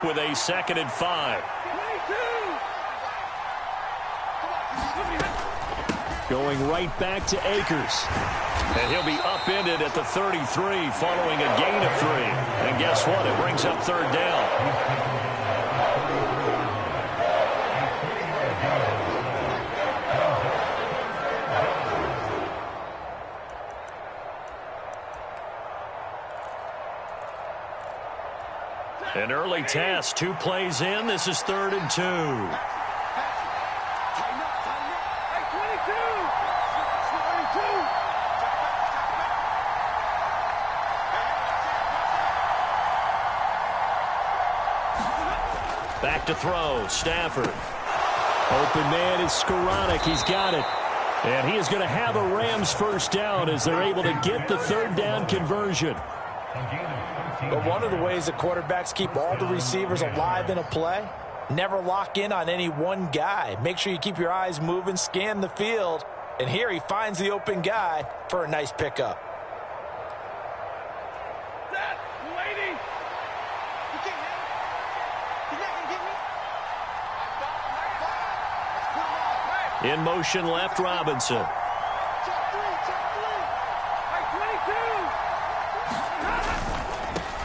with a 2nd and 5. Going right back to Akers. And he'll be upended at the 33 following a gain of 3. And guess what? It brings up 3rd down. An early test, 2 plays in. This is 3rd and 2. Back to throw, Stafford. Open man is Skoranek. He's got it. And he is going to have a Rams 1st down as they're able to get the 3rd down conversion. But one of the ways that quarterbacks keep all the receivers alive in a play, never lock in on any one guy. Make sure you keep your eyes moving, scan the field. And here he finds the open guy for a nice pickup. In motion left, Robinson.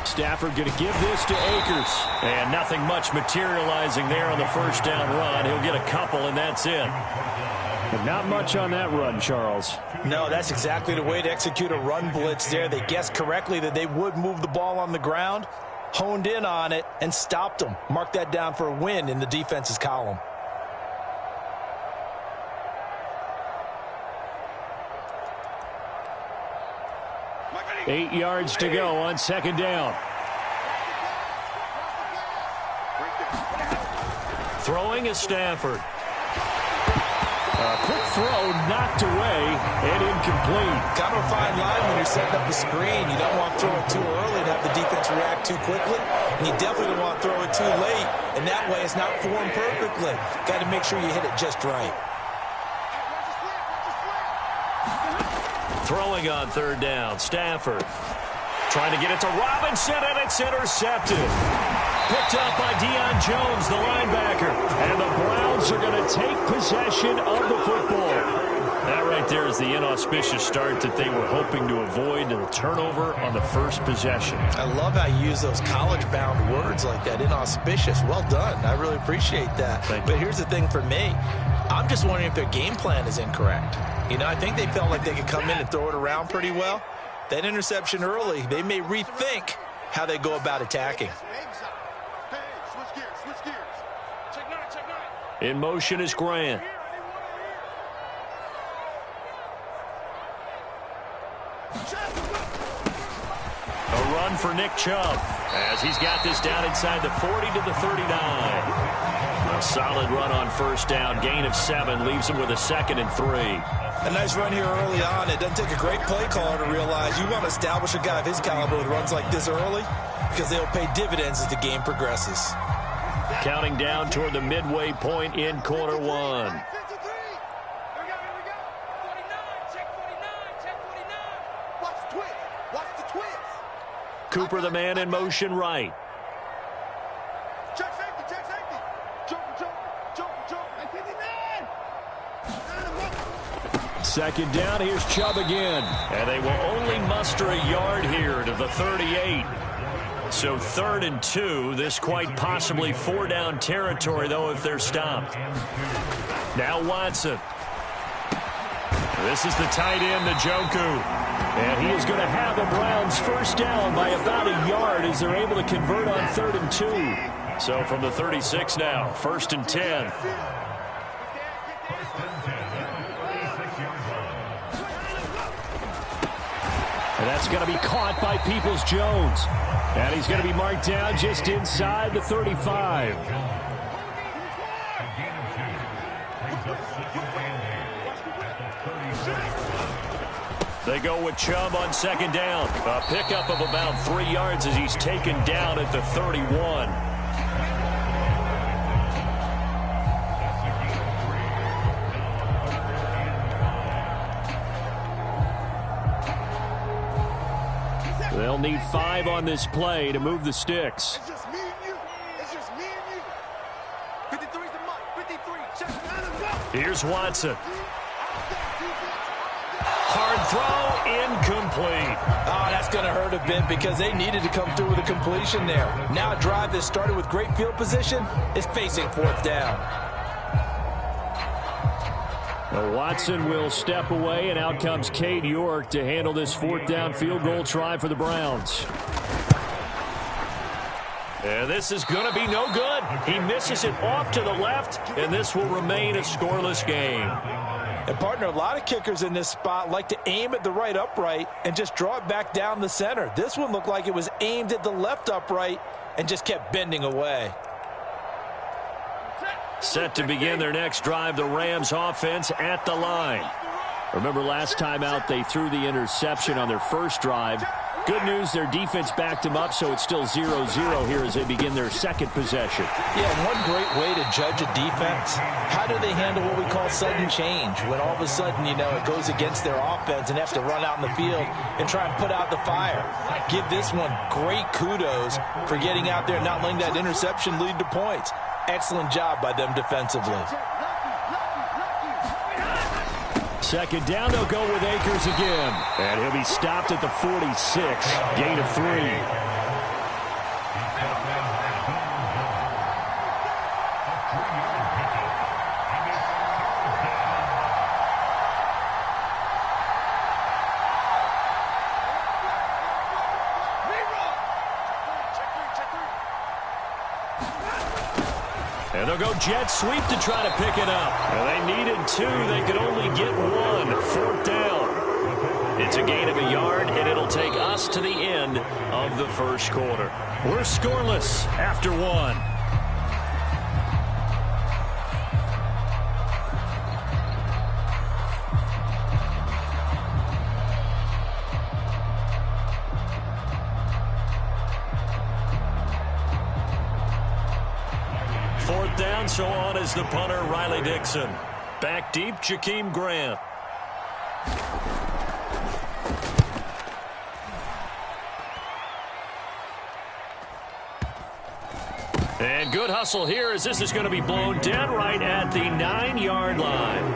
Stafford going to give this to Akers. And nothing much materializing there on the 1st down run. He'll get a couple, and that's it. But not much on that run, Charles. No, that's exactly the way to execute a run blitz there. They guessed correctly that they would move the ball on the ground, honed in on it, and stopped them. Mark that down for a win in the defense's column. Eight yards to go on 2nd down. Throwing is Stafford. A quick throw knocked away and incomplete. Kind of a fine line when you're setting up the screen. You don't want to throw it too early and have the defense react too quickly. And you definitely don't want to throw it too late. And that way it's not formed perfectly. Got to make sure you hit it just right. Throwing on 3rd down, Stafford. Trying to get it to Robinson, and it's intercepted. Picked up by Deion Jones, the linebacker. And the Browns are going to take possession of the football. That right there is the inauspicious start that they were hoping to avoid, and the turnover on the 1st possession. I love how you use those college-bound words like that, inauspicious. Well done. I really appreciate that. But here's the thing for me. I'm just wondering if their game plan is incorrect. You know, I think they felt like they could come in and throw it around pretty well. That interception early, they may rethink how they go about attacking. In motion is Grant. A run for Nick Chubb as he's got this down inside the 40 to the 39. A solid run on 1st down. Gain of 7 leaves him with a 2nd and 3. A nice run here early on. It doesn't take a great play caller to realize you want to establish a guy of his caliber with runs like this early because they'll pay dividends as the game progresses. Counting down toward the midway point in quarter 1. Cooper the man in motion right. Second down, here's Chubb again. And they will only muster a yard here to the 38. So 3rd and 2, this quite possibly 4-down territory, though, if they're stopped. Now Watson. This is the tight end, Njoku. And he is going to have the Browns 1st down by about a yard as they're able to convert on 3rd and 2. So from the 36 now, 1st and 10. And that's going to be caught by Peoples-Jones. And he's going to be marked down just inside the 35. They go with Chubb on 2nd down. A pickup of about 3 yards as he's taken down at the 31. They'll need 5 on this play to move the sticks. Here's Watson. Hard throw, incomplete. Oh, that's going to hurt a bit because they needed to come through with a completion there. Now a drive that started with great field position is facing fourth down. Well, Watson will step away, and out comes Cade York to handle this fourth down field goal try for the Browns. And this is going to be no good. He misses it off to the left, and this will remain a scoreless game. And, partner, a lot of kickers in this spot like to aim at the right upright and just draw it back down the center. This one looked like it was aimed at the left upright and just kept bending away. Set to begin their next drive, the Rams offense at the line. Remember last time out they threw the interception on their first drive. Good news, their defense backed them up, so it's still 0-0 here as they begin their second possession. Yeah, one great way to judge a defense, how do they handle what we call sudden change? When all of a sudden, you know, it goes against their offense and they have to run out in the field and try and put out the fire. Give this one great kudos for getting out there and not letting that interception lead to points. Excellent job by them defensively. Second down, they'll go with Akers again. And he'll be stopped at the 46. Gain of 3. And they'll go jet sweep to try to pick it up. And they needed 2. They could only get 1. Fourth down. It's a gain of a yard, and it'll take us to the end of the first quarter. We're scoreless after 1. Fourth down, so on is the punter, Riley Dixon. Back deep, Jakeem Grant. And good hustle here as this is going to be blown dead right at the 9-yard line.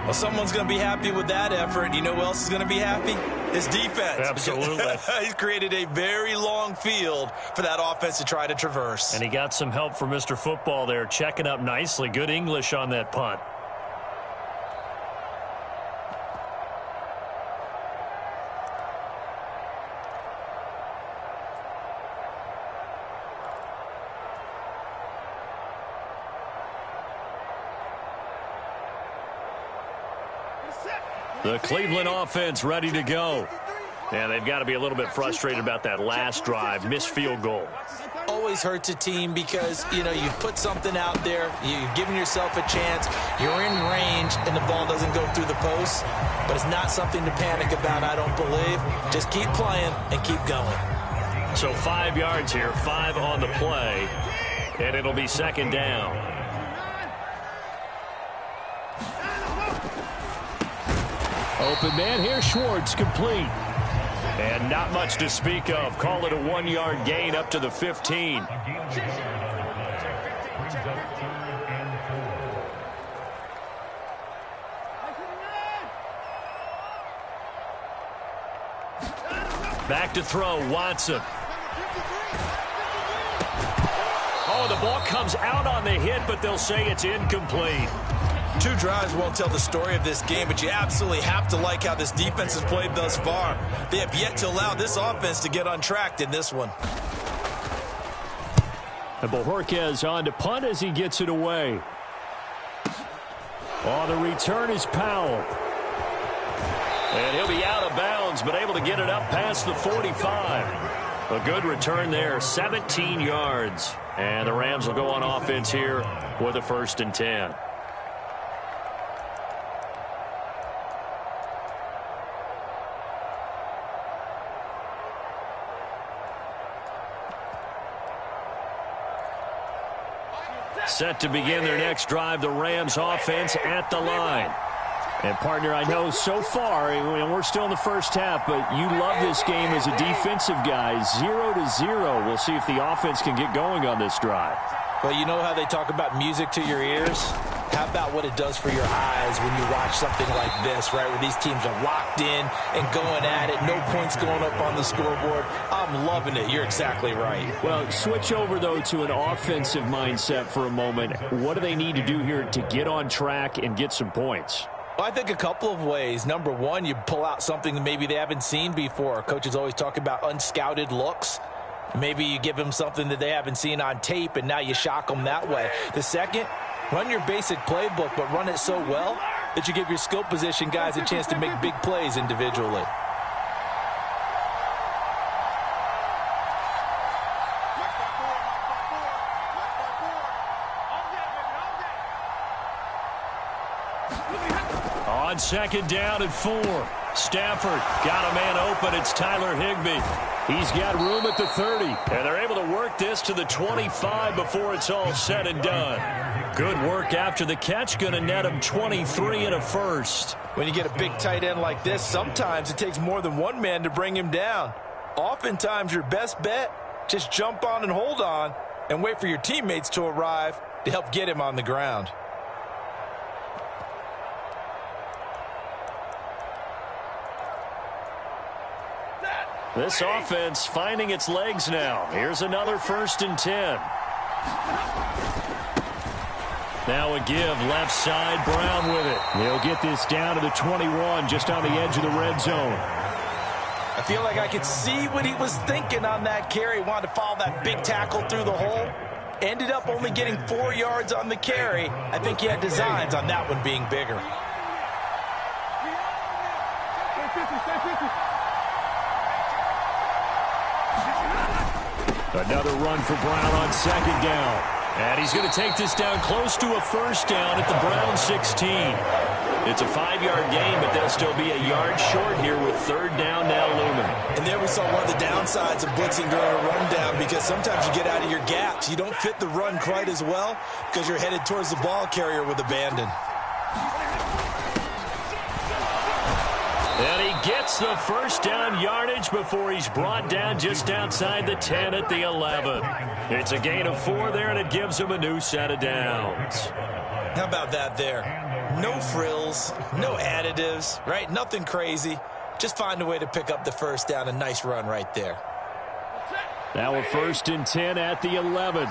Well, someone's going to be happy with that effort. You know who else is going to be happy? His defense. Absolutely. He's created a very long field for that offense to try to traverse. And he got some help from Mr. Football there, checking up nicely. Good English on that punt. The Cleveland offense ready to go. And they've got to be a little bit frustrated about that last drive, missed field goal. Always hurts a team because, you know, you put something out there, you've given yourself a chance, you're in range, and the ball doesn't go through the post. But it's not something to panic about, I don't believe. Just keep playing and keep going. So 5 yards here, 5 on the play, and it'll be second down. Open man here, Schwartz, complete. And not much to speak of. Call it a 1-yard gain up to the 15. Back to throw, Watson. Oh, the ball comes out on the hit, but they'll say it's incomplete. 2 drives won't tell the story of this game, but you absolutely have to like how this defense has played thus far. They have yet to allow this offense to get untracked in this one. And Bojorquez on to punt as he gets it away. Oh, the return is Powell. And he'll be out of bounds, but able to get it up past the 45. A good return there, 17 yards. And the Rams will go on offense here with a 1st and 10. Set to begin their next drive, the Rams offense at the line. And, partner, I know so far, we're still in the first half, but you love this game as a defensive guy. 0-0. We'll see if the offense can get going on this drive. Well, you know how they talk about music to your ears? How about what it does for your eyes when you watch something like this, right, where these teams are locked in and going at it, no points going up on the scoreboard? I'm loving it. You're exactly right. Well, switch over, though, to an offensive mindset for a moment. What do they need to do here to get on track and get some points? Well, I think a couple of ways. Number one, you pull out something that maybe they haven't seen before. Coaches always talk about unscouted looks. Maybe you give them something that they haven't seen on tape, and now you shock them that way. The second, run your basic playbook, but run it so well that you give your skill position guys a chance to make big plays individually. On second down and 4. Stafford got a man open. It's Tyler Higbee. He's got room at the 30. And they're able to work this to the 25 before it's all said and done. Good work after the catch. Going to net him 23 and a first. When you get a big tight end like this, sometimes it takes more than one man to bring him down. Oftentimes, your best bet, just jump on and hold on and wait for your teammates to arrive to help get him on the ground. This offense finding its legs now. Here's another 1st and 10. Now a give, left side, Brown with it. They'll get this down to the 21, just on the edge of the red zone. I feel like I could see what he was thinking on that carry. Wanted to follow that big tackle through the hole. Ended up only getting 4 yards on the carry. I think he had designs on that one being bigger. Another run for Brown on second down. And he's going to take this down close to a first down at the Brown 16. It's a 5-yard gain, but they'll still be a yard short here with 3rd down now looming. And there we saw one of the downsides of blitzing during a rundown, because sometimes you get out of your gaps. You don't fit the run quite as well because you're headed towards the ball carrier with abandon. And he gets the first down yardage before he's brought down just outside the 10 at the 11. It's a gain of 4 there, and it gives him a new set of downs. How about that there? No frills, no additives, right? Nothing crazy. Just find a way to pick up the first down. A nice run right there. Now a 1st and 10 at the 11.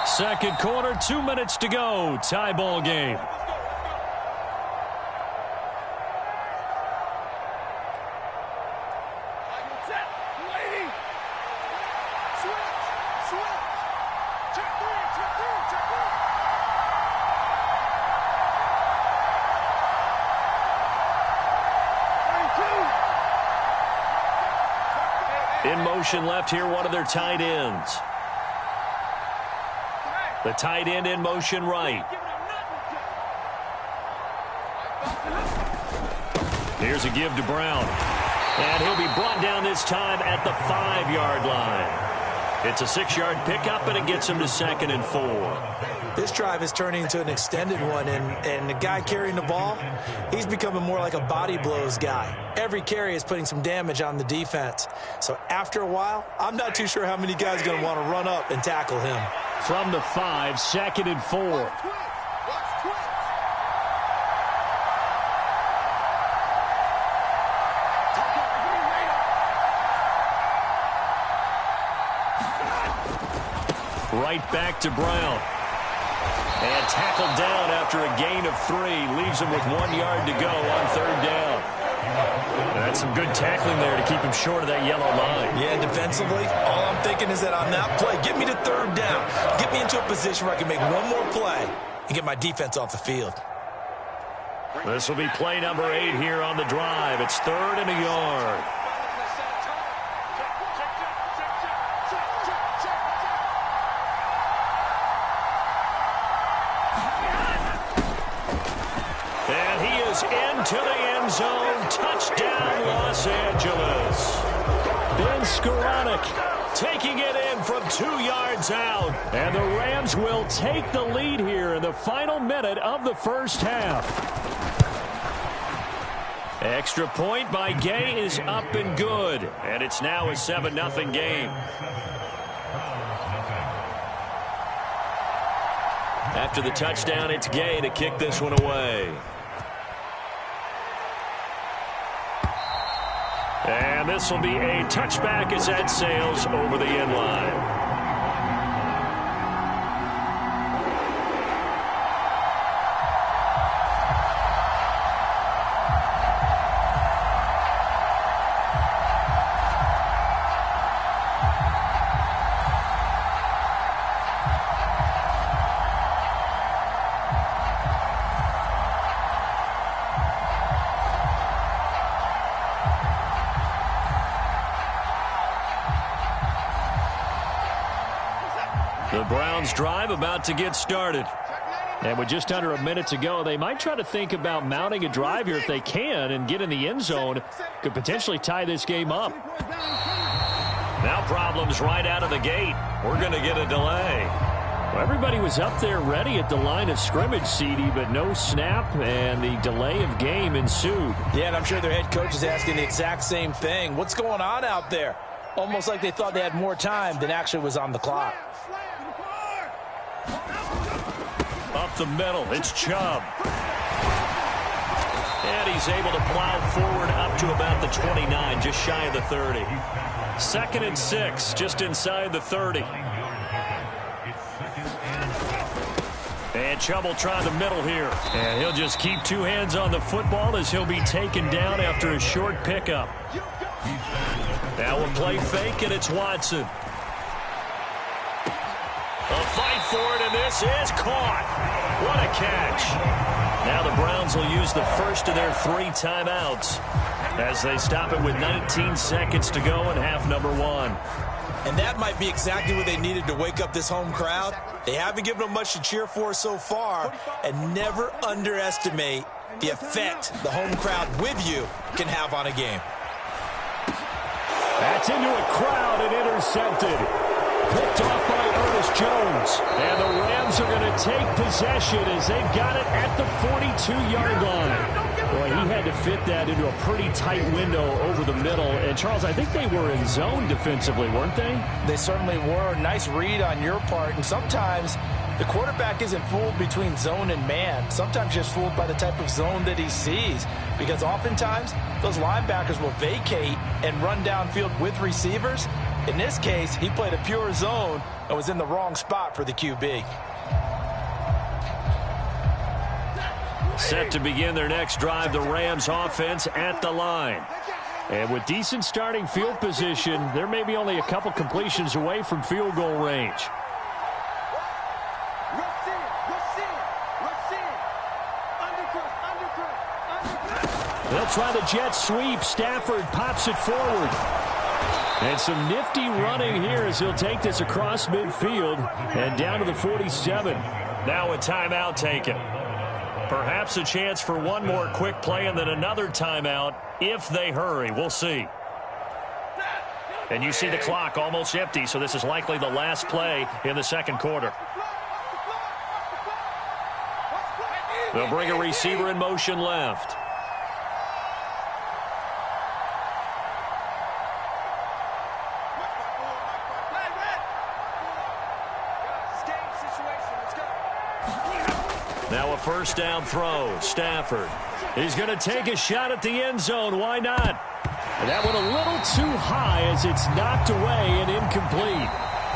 Second quarter, 2 minutes to go. Tie ball game. In motion left here, one of their tight ends. The tight end in motion right. Here's a give to Brown. And he'll be brought down this time at the 5-yard line. It's a 6-yard pickup, and it gets him to 2nd and 4. This drive is turning into an extended one, and the guy carrying the ball, he's becoming more like a body blows guy. Every carry is putting some damage on the defense. So after a while, I'm not too sure how many guys are going to want to run up and tackle him. From the 5, 2nd and 4. Right back to Brown. And tackled down after a gain of 3. Leaves him with 1 yard to go on 3rd down. That's some good tackling there to keep him short of that yellow line. Yeah, defensively, all I'm thinking is that on that play, get me to 3rd down. Get me into a position where I can make one more play and get my defense off the field. This will be play number 8 here on the drive. It's 3rd and a yard. And he is into the end zone. Touchdown, Los Angeles. Ben Skowronek taking it in from 2 yards out. And the Rams will take the lead here in the final minute of the first half. Extra point by Gay is up and good. And it's now a 7-0 game. After the touchdown, it's Gay to kick this one away. And this will be a touchback as that sails over the end line. The Browns drive about to get started. And with just under a minute to go, they might try to think about mounting a drive here if they can and get in the end zone. Could potentially tie this game up. Now problems right out of the gate. We're going to get a delay. Well, everybody was up there ready at the line of scrimmage, CD, but no snap, and the delay of game ensued. Yeah, and I'm sure their head coach is asking the exact same thing. What's going on out there? Almost like they thought they had more time than actually was on the clock. Up the middle, it's Chubb. And he's able to plow forward up to about the 29, just shy of the 30. 2nd and 6, just inside the 30. And Chubb will try the middle here. And he'll just keep two hands on the football as he'll be taken down after a short pickup. Now we'll play fake, and it's Watson. A fight for it, and this is caught. What a catch. Now the Browns will use the first of their 3 timeouts as they stop it with 19 seconds to go in half number 1. And that might be exactly what they needed to wake up this home crowd. They haven't given them much to cheer for so far, and never underestimate the effect the home crowd with you can have on a game. That's into a crowd and intercepted. Picked off by Ernest Jones. And the Rams are going to take possession as they've got it at the 42-yard line. Boy, he had to fit that into a pretty tight window over the middle. And, Charles, I think they were in zone defensively, weren't they? They certainly were. Nice read on your part. And sometimes the quarterback isn't fooled between zone and man. Sometimes just fooled by the type of zone that he sees. Because oftentimes those linebackers will vacate and run downfield with receivers. In this case, he played a pure zone and was in the wrong spot for the QB. Set to begin their next drive, the Rams offense at the line. And with decent starting field position, they're maybe only a couple completions away from field goal range. They'll try the jet sweep. Stafford pops it forward. And some nifty running here as he'll take this across midfield and down to the 47. Now a timeout taken. Perhaps a chance for one more quick play and then another timeout if they hurry. We'll see. And you see the clock almost empty, so this is likely the last play in the second quarter. They'll bring a receiver in motion left. Now a first down throw. Stafford. He's going to take a shot at the end zone. Why not? And that one a little too high as it's knocked away and incomplete.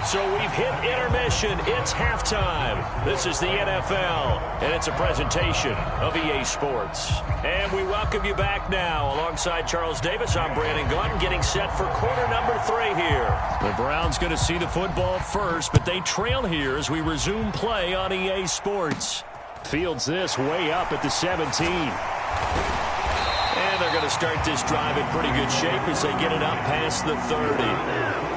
So we've hit intermission. It's halftime. This is the NFL, and it's a presentation of EA Sports. And we welcome you back now. Alongside Charles Davis, I'm Brandon Gaudin, getting set for quarter number 3 here. The Browns going to see the football first, but they trail here as we resume play on EA Sports. Fields this way up at the 17. And they're going to start this drive in pretty good shape as they get it up past the 30.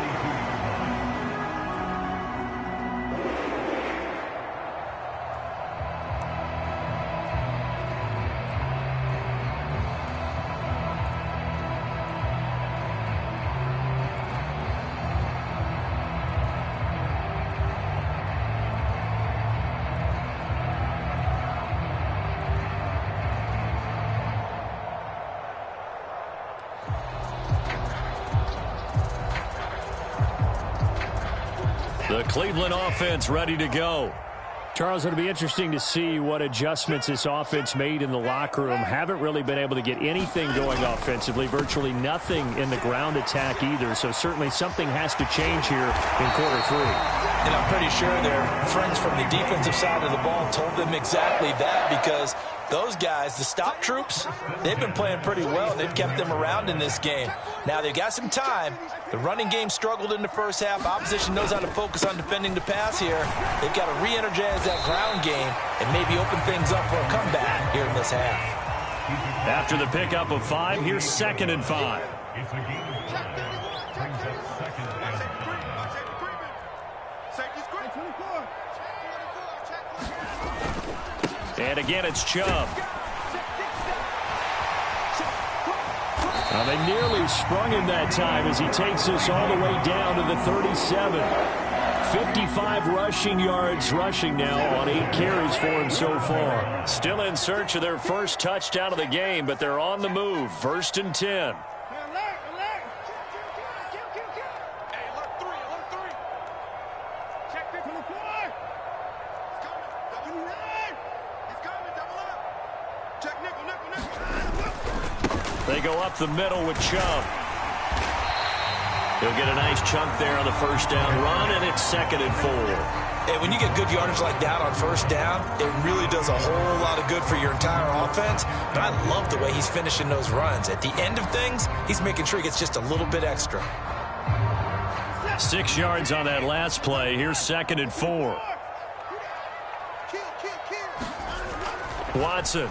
The Cleveland offense ready to go. Charles, it'll be interesting to see what adjustments this offense made in the locker room. Haven't really been able to get anything going offensively, virtually nothing in the ground attack either. So certainly something has to change here in quarter three. And I'm pretty sure their friends from the defensive side of the ball told them exactly that, because those guys, the stop troops, they've been playing pretty well. They've kept them around in this game. Now they've got some time. The running game struggled in the first half. Opposition knows how to focus on defending the pass here. They've got to re-energize that ground game and maybe open things up for a comeback here in this half. After the pickup of 5, here's 2nd and 5. And again, it's Chubb. Well, they nearly sprung him that time as he takes us all the way down to the 37. 55 rushing yards rushing now on 8 carries for him so far. Still in search of their first touchdown of the game, but they're on the move. 1st and 10. They go up the middle with Chubb. He'll get a nice chunk there on the first down run, and it's 2nd and 4. And when you get good yardage like that on first down, it really does a whole lot of good for your entire offense. But I love the way he's finishing those runs. At the end of things, he's making sure he gets just a little bit extra. 6 yards on that last play. Here's 2nd and 4. Watson.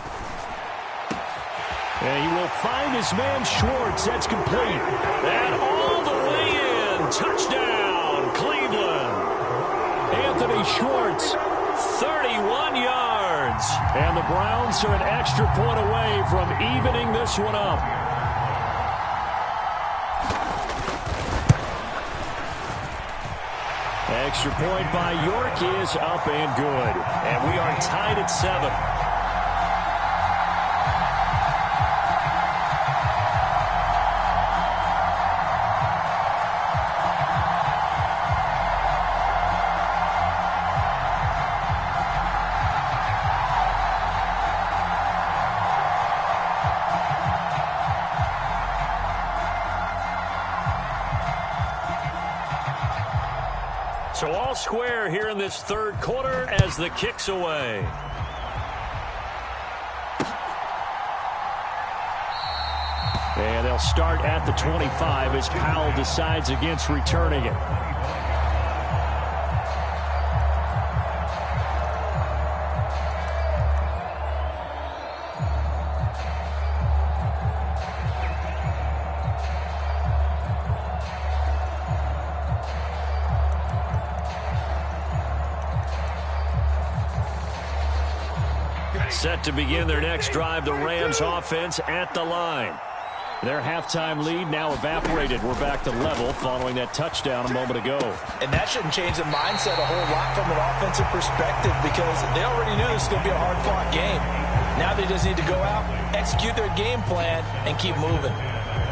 And he will find his man Schwartz. That's complete. And all the way in. Touchdown, Cleveland. Anthony Schwartz, 31 yards. And the Browns are an extra point away from evening this one up. Extra point by York is up and good. And we are tied at 7. So all square here in this third quarter as the kick's away. And they'll start at the 25 as Powell decides against returning it. Set to begin their next drive, the Rams offense at the line. Their halftime lead now evaporated. We're back to level following that touchdown a moment ago. And that shouldn't change the mindset a whole lot from an offensive perspective, because they already knew this was going to be a hard-fought game. Now they just need to go out, execute their game plan, and keep moving.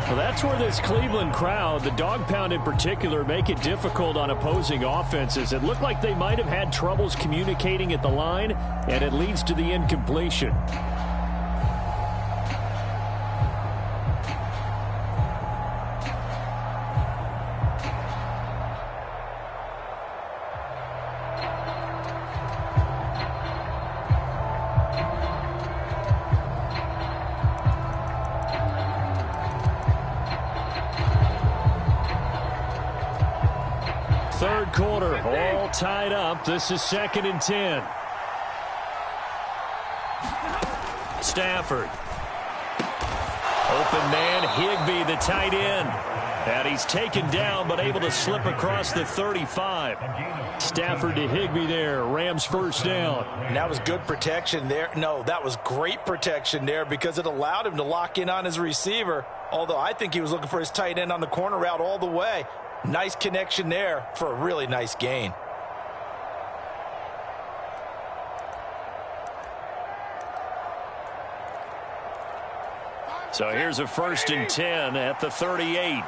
Well, that's where this Cleveland crowd, the dog pound in particular, make it difficult on opposing offenses. It looked like they might have had troubles communicating at the line, and it leads to the incompletion. Third quarter, all tied up. This is 2nd and 10. Stafford. Open man, Higbee, the tight end. And he's taken down, but able to slip across the 35. Stafford to Higbee there. Rams first down. And that was good protection there. No, that was great protection there, because it allowed him to lock in on his receiver. Although I think he was looking for his tight end on the corner route all the way. Nice connection there for a really nice gain. So here's a 1st and 10 at the 38.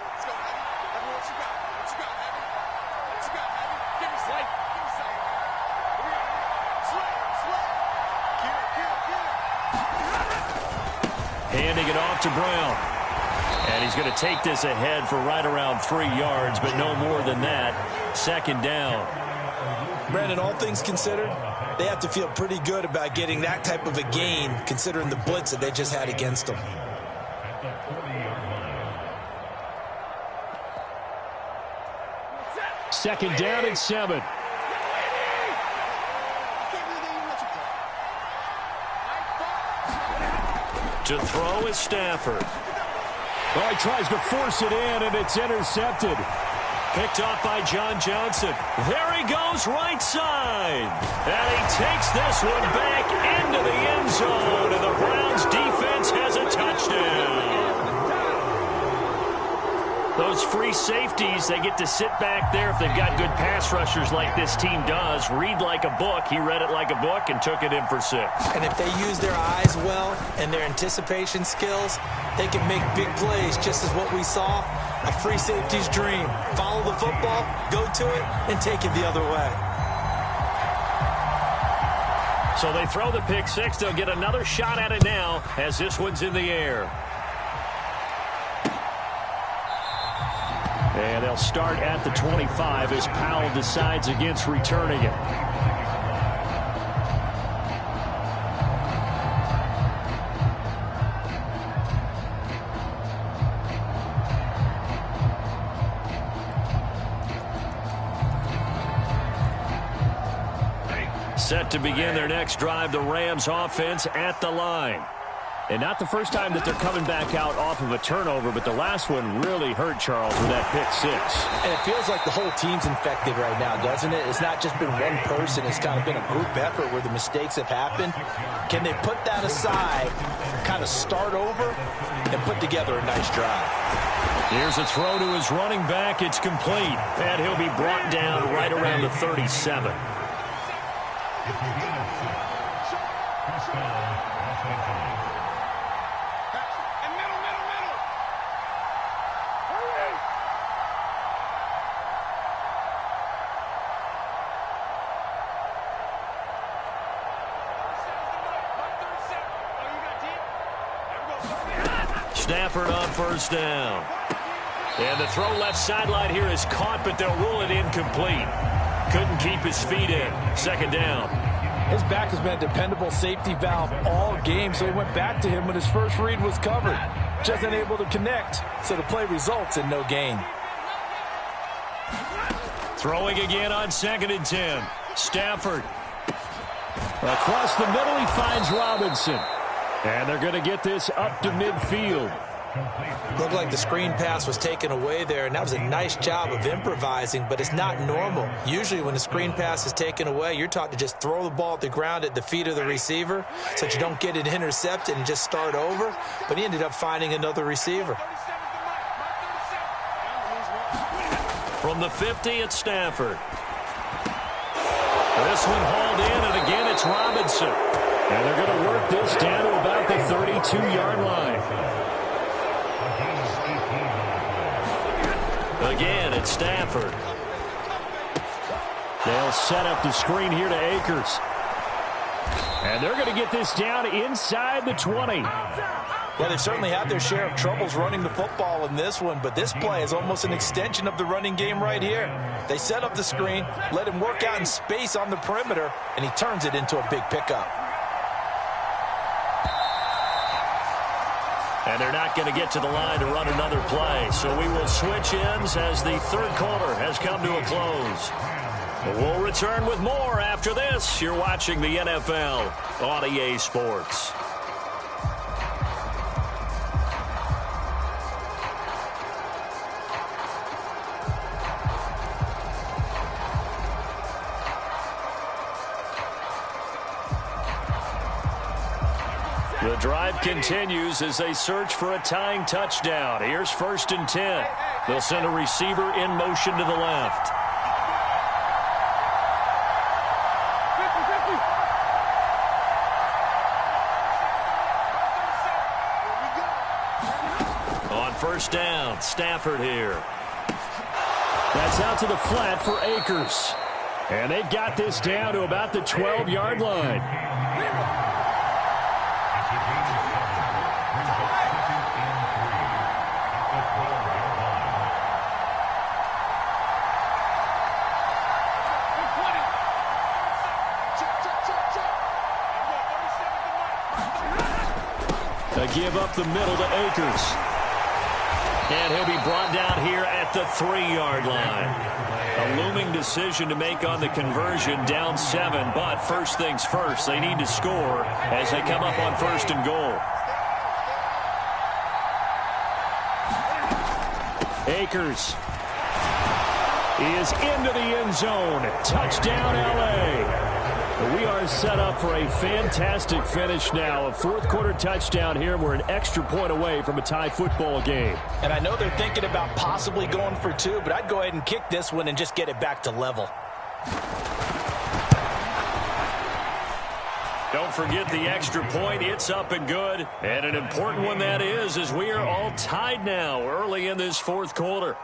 Handing it off to Brown. And he's going to take this ahead for right around 3 yards, but no more than that. Second down. Brandon, all things considered, they have to feel pretty good about getting that type of a gain, considering the blitz that they just had against them. Second down and 7. To throw is Stafford. Well, he tries to force it in, and it's intercepted. Picked off by John Johnson. There he goes, right side. And he takes this one back into the end zone, and the Browns defense has a touchdown. Those free safeties, they get to sit back there if they've got good pass rushers like this team does. Read like a book. He read it like a book and took it in for 6. And if they use their eyes well and their anticipation skills, they can make big plays, just as what we saw. A free safety's dream. Follow the football, go to it, and take it the other way. So they throw the pick 6. They'll get another shot at it now as this one's in the air. And they'll start at the 25 as Powell decides against returning it. Set to begin their next drive, the Rams offense at the line. And not the first time that they're coming back out off of a turnover, but the last one really hurt Charles with that pick 6. And it feels like the whole team's infected right now, doesn't it? It's not just been one person. It's kind of been a group effort where the mistakes have happened. Can they put that aside, kind of start over, and put together a nice drive? Here's a throw to his running back. It's complete. And he'll be brought down right around the 37. Stafford on first down. And the throw left sideline here is caught, but they'll rule it incomplete. Couldn't keep his feet in. Second down. His back has been a dependable safety valve all game, so he went back to him when his first read was covered. Just unable to connect, so the play results in no gain. Throwing again on 2nd and 10. Stafford. Across the middle, he finds Robinson. And they're going to get this up to midfield. Looked like the screen pass was taken away there, and that was a nice job of improvising, but it's not normal. Usually when the screen pass is taken away, you're taught to just throw the ball at the ground at the feet of the receiver so that you don't get it intercepted and just start over, but he ended up finding another receiver. From the 50, it's Stafford. This one hauled in, and again it's Robinson. And they're going to work this down to about the 32-yard line. Again, it's Stafford. They'll set up the screen here to Akers. And they're going to get this down inside the 20. Well, they've certainly had their share of troubles running the football in this one, but this play is almost an extension of the running game right here. They set up the screen, let him work out in space on the perimeter, and he turns it into a big pickup. And they're not going to get to the line to run another play. So we will switch ends as the third quarter has come to a close. We'll return with more after this. You're watching the NFL on EA Sports. The drive continues as they search for a tying touchdown. Here's 1st and 10. They'll send a receiver in motion to the left. On 1st down, Stafford here. That's out to the flat for Akers. And they've got this down to about the 12-yard line. give up the middle to Akers. And he'll be brought down here at the 3-yard line. A looming decision to make on the conversion, down 7. But first things first, they need to score as they come up on 1st and goal. Akers is into the end zone. Touchdown, L.A. We are set up for a fantastic finish now. A fourth-quarter touchdown here. We're an extra point away from a tie football game. And I know they're thinking about possibly going for 2, but I'd go ahead and kick this one and just get it back to level. Don't forget the extra point. It's up and good. And an important one that is, as we are all tied now early in this fourth quarter.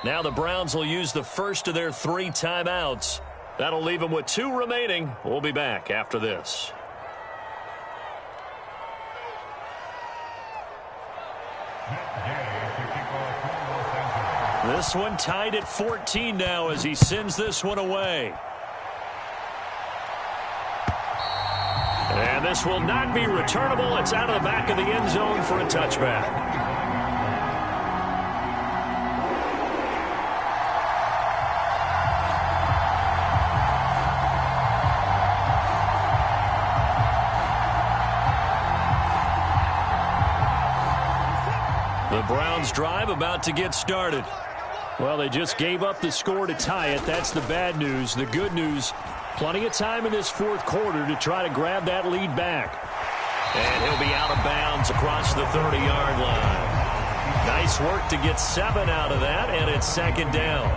Now the Browns will use the first of their 3 timeouts. That'll leave them with 2 remaining. We'll be back after this. This one tied at 14 now as he sends this one away. And this will not be returnable. It's out of the back of the end zone for a touchback. The Browns drive about to get started. Well, they just gave up the score to tie it. That's the bad news. The good news, plenty of time in this fourth quarter to try to grab that lead back. And he'll be out of bounds across the 30-yard line. Nice work to get 7 out of that, and it's 2nd down.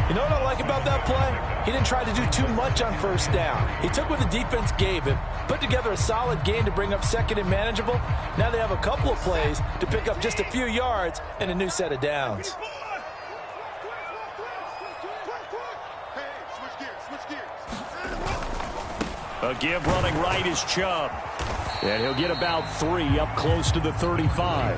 You know what I like about that play? He didn't try to do too much on 1st down. He took what the defense gave him, put together a solid game to bring up 2nd and manageable. Now they have a couple of plays to pick up just a few yards and a new set of downs. A give running right is Chubb. And he'll get about 3 up close to the 35.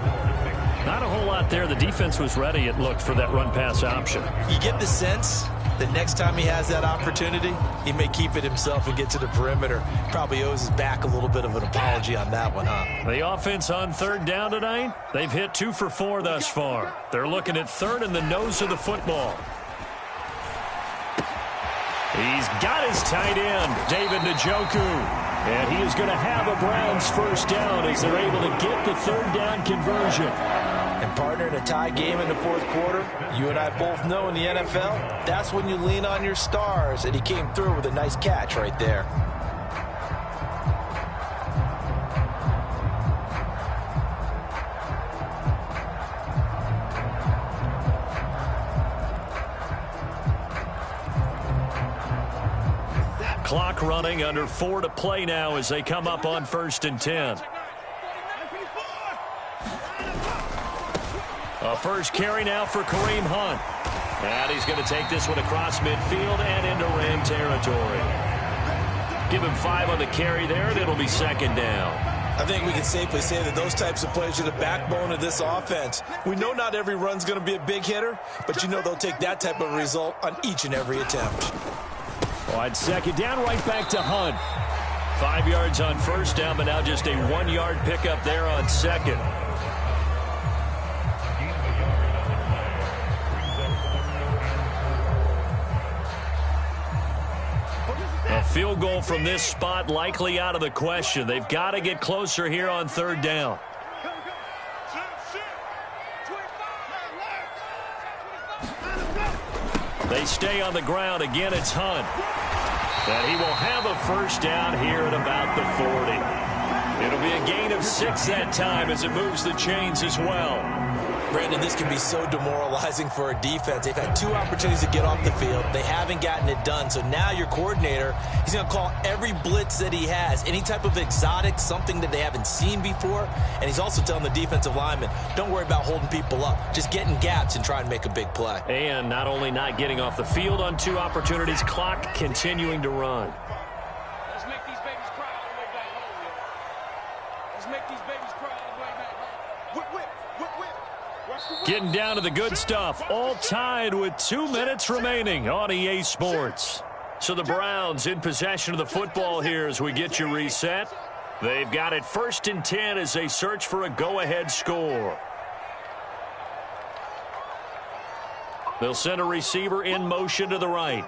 Not a whole lot there. The defense was ready, it looked, for that run-pass option. You get the sense that next time he has that opportunity, he may keep it himself and get to the perimeter. Probably owes his back a little bit of an apology on that one, huh? The offense on 3rd down tonight, they've hit 2 for 4 thus far. They're looking at 3rd and the nose of the football. He's got his tight end, David Njoku. And he is going to have a Browns first down as they're able to get the 3rd down conversion. And partner, in a tie game in the fourth quarter, you and I both know in the NFL, that's when you lean on your stars. And he came through with a nice catch right there. Clock running, under 4 to play now as they come up on 1st and 10. A first carry now for Kareem Hunt. And he's going to take this one across midfield and into Ram territory. Give him 5 on the carry there, and it'll be 2nd down. I think we can safely say that those types of plays are the backbone of this offense. We know not every run's going to be a big hitter, but you know they'll take that type of result on each and every attempt. On 2nd down, right back to Hunt. 5 yards on 1st down, but now just a 1-yard pickup there on 2nd. A field goal from this spot likely out of the question. They've got to get closer here on 3rd down. They stay on the ground. Again, it's Hunt. And he will have a first down here at about the 40. It'll be a gain of 6 that time as it moves the chains as well. Brandon, this can be so demoralizing for a defense. They've had 2 opportunities to get off the field. They haven't gotten it done. So now your coordinator, he's going to call every blitz that he has, any type of exotic, something that they haven't seen before. And he's also telling the defensive lineman, don't worry about holding people up. Just get in gaps and try and make a big play. And not only not getting off the field on 2 opportunities, clock continuing to run. Let's make these babies cry all the way back home, yo. Let's make these babies cry all the way back home. Whip, whip, whip, whip. Getting down to the good stuff. All tied with 2 minutes remaining on EA Sports. So the Browns in possession of the football here as we get you reset. They've got it 1st and 10 as they search for a go-ahead score. They'll send a receiver in motion to the right.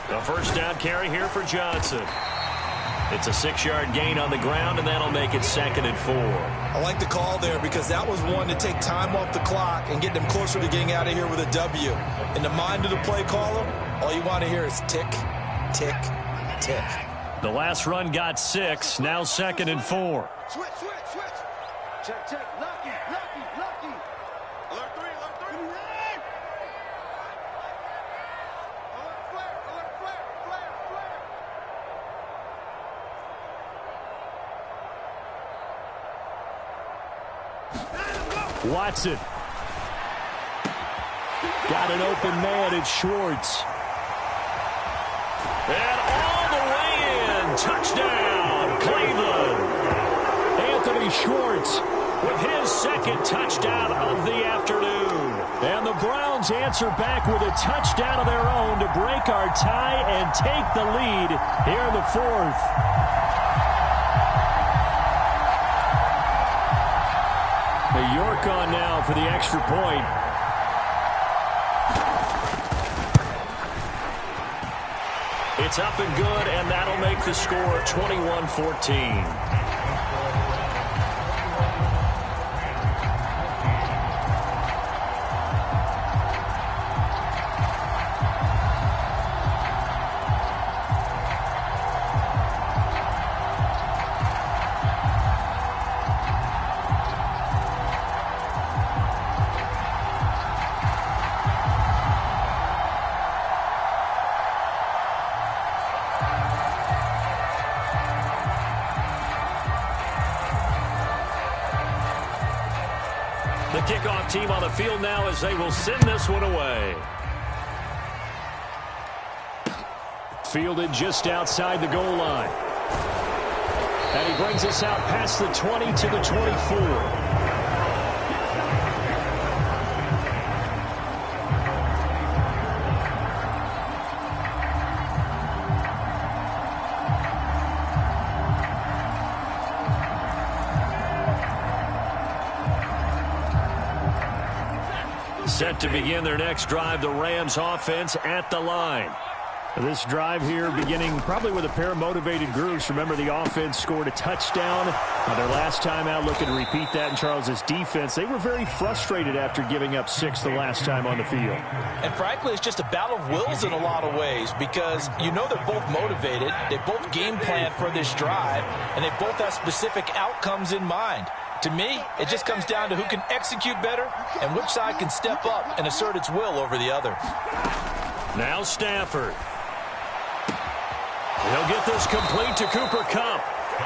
A first down carry here for Johnson. It's a 6-yard gain on the ground, and that'll make it 2nd and 4. I like the call there because that was one to take time off the clock and get them closer to getting out of here with a W. In the mind of the play caller, all you want to hear is tick, tick, tick. The last run got 6, now 2nd and 4. Switch. Check. Lucky. Alert 3. Alert flare. Watson. Got an open man. It's Schwartz. And all the way in. Touchdown, Cleveland. Anthony Schwartz with his 2nd touchdown of the afternoon. And the Browns answer back with a touchdown of their own to break our tie and take the lead here in the 4th. York on now for the extra point. It's up and good, and that'll make the score 21-14. The kickoff team on the field now as they will send this one away. Fielded just outside the goal line. And he brings us out past the 20 to the 24. Set to begin their next drive, the Rams offense at the line. This drive here beginning probably with a pair of motivated groups. Remember, the offense scored a touchdown on their last time out. Looking to repeat that in Charles's defense. They were very frustrated after giving up 6 the last time on the field. And frankly, it's just a battle of wills in a lot of ways because you know they're both motivated. They both game plan for this drive, and they both have specific outcomes in mind. To me, it just comes down to who can execute better and which side can step up and assert its will over the other. Now Stafford. He'll get this complete to Cooper Kupp.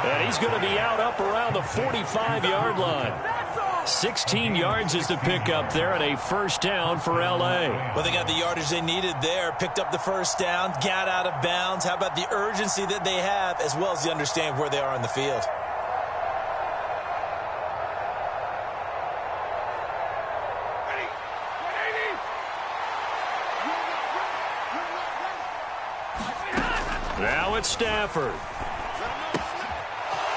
And he's going to be out up around the 45-yard line. 16 yards is the pickup there and a first down for L.A. Well, they got the yardage they needed there. Picked up the first down, got out of bounds. How about the urgency that they have as well as the understanding of where they are on the field? Now it's Stafford.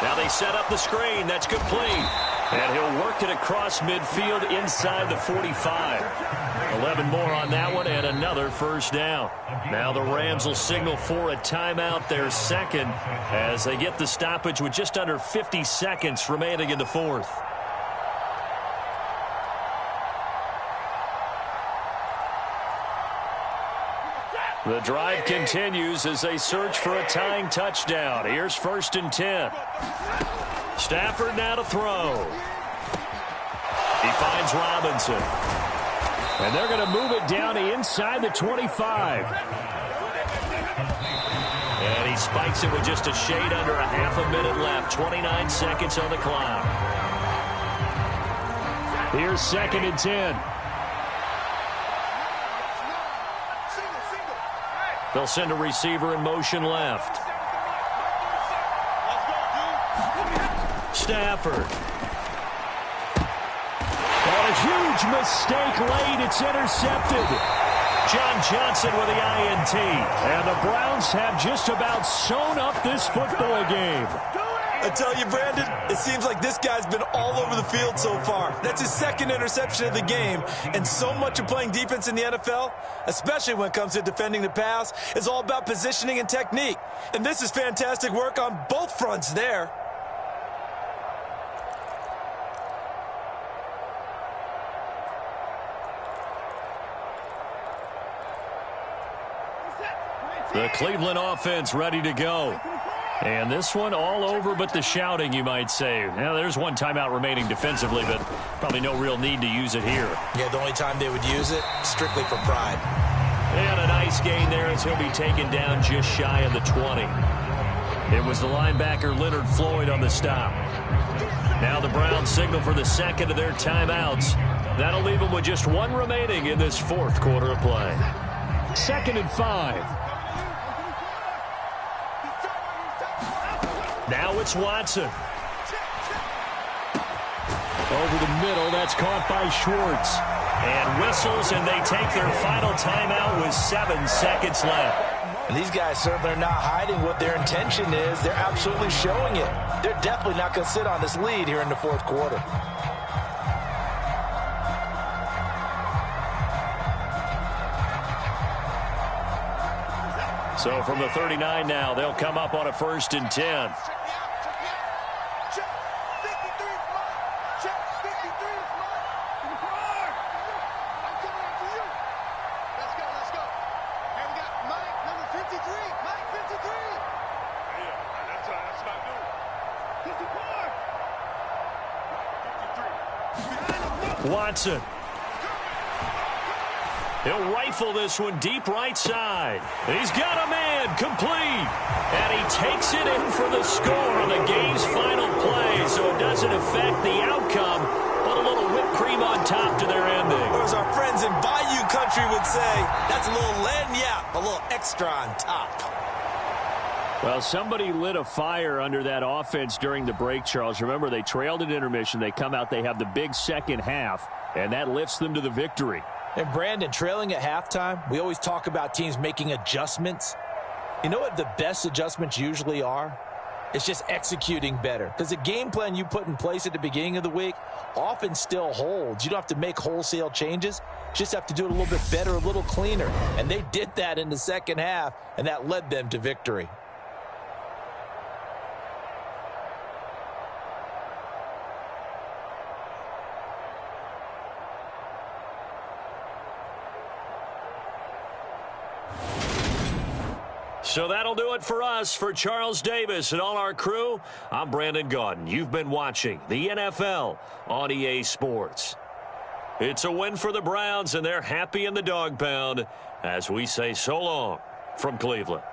Now they set up the screen. That's complete. And he'll work it across midfield inside the 45. 11 more on that one and another first down. Now the Rams will signal for a timeout, their second, as they get the stoppage with just under 50 seconds remaining in the 4th. The drive continues as they search for a tying touchdown. Here's 1st and 10. Stafford now to throw. He finds Robinson. And they're going to move it down to inside the 25. And he spikes it with just a shade under a half a minute left. 29 seconds on the clock. Here's 2nd and 10. They'll send a receiver in motion left. Stafford. And a huge mistake late. It's intercepted. John Johnson with the INT. And the Browns have just about sewn up this football game. I tell you, Brandon, it seems like this guy's been all over the field so far. That's his second interception of the game. And so much of playing defense in the NFL, especially when it comes to defending the pass, is all about positioning and technique. And this is fantastic work on both fronts there. The Cleveland offense ready to go. And this one all over but the shouting, you might say. Now, there's one timeout remaining defensively, but probably no real need to use it here. Yeah, the only time they would use it, strictly for pride. And a nice gain there as he'll be taken down just shy of the 20. It was the linebacker Leonard Floyd on the stop. Now the Browns signal for the second of their timeouts. That'll leave them with just one remaining in this fourth quarter of play. 2nd and 5. Now it's Watson. Over the middle, that's caught by Schwartz. And whistles, and they take their final timeout with 7 seconds left. And these guys certainly are not hiding what their intention is. They're absolutely showing it. They're definitely not going to sit on this lead here in the fourth quarter. So from the 39 now, they'll come up on a 1st and 10. Watson. He'll rifle this one deep right side. He's got a man complete. And he takes it in for the score on the game's final play. So it doesn't affect the outcome, but a little whipped cream on top to their ending. Or as our friends in Bayou Country would say, that's a little lagniappe, a little extra on top. Well, somebody lit a fire under that offense during the break, Charles. Remember, they trailed at intermission. They come out, they have the big second half, and that lifts them to the victory. And Brandon, trailing at halftime, we always talk about teams making adjustments. You know what the best adjustments usually are? It's just executing better. Because the game plan you put in place at the beginning of the week often still holds. You don't have to make wholesale changes. You just have to do it a little bit better, a little cleaner. And they did that in the second half, and that led them to victory. So that'll do it for us. For Charles Davis and all our crew, I'm Brandon Gaudin. You've been watching the NFL on EA Sports. It's a win for the Browns, and they're happy in the dog pound as we say so long from Cleveland.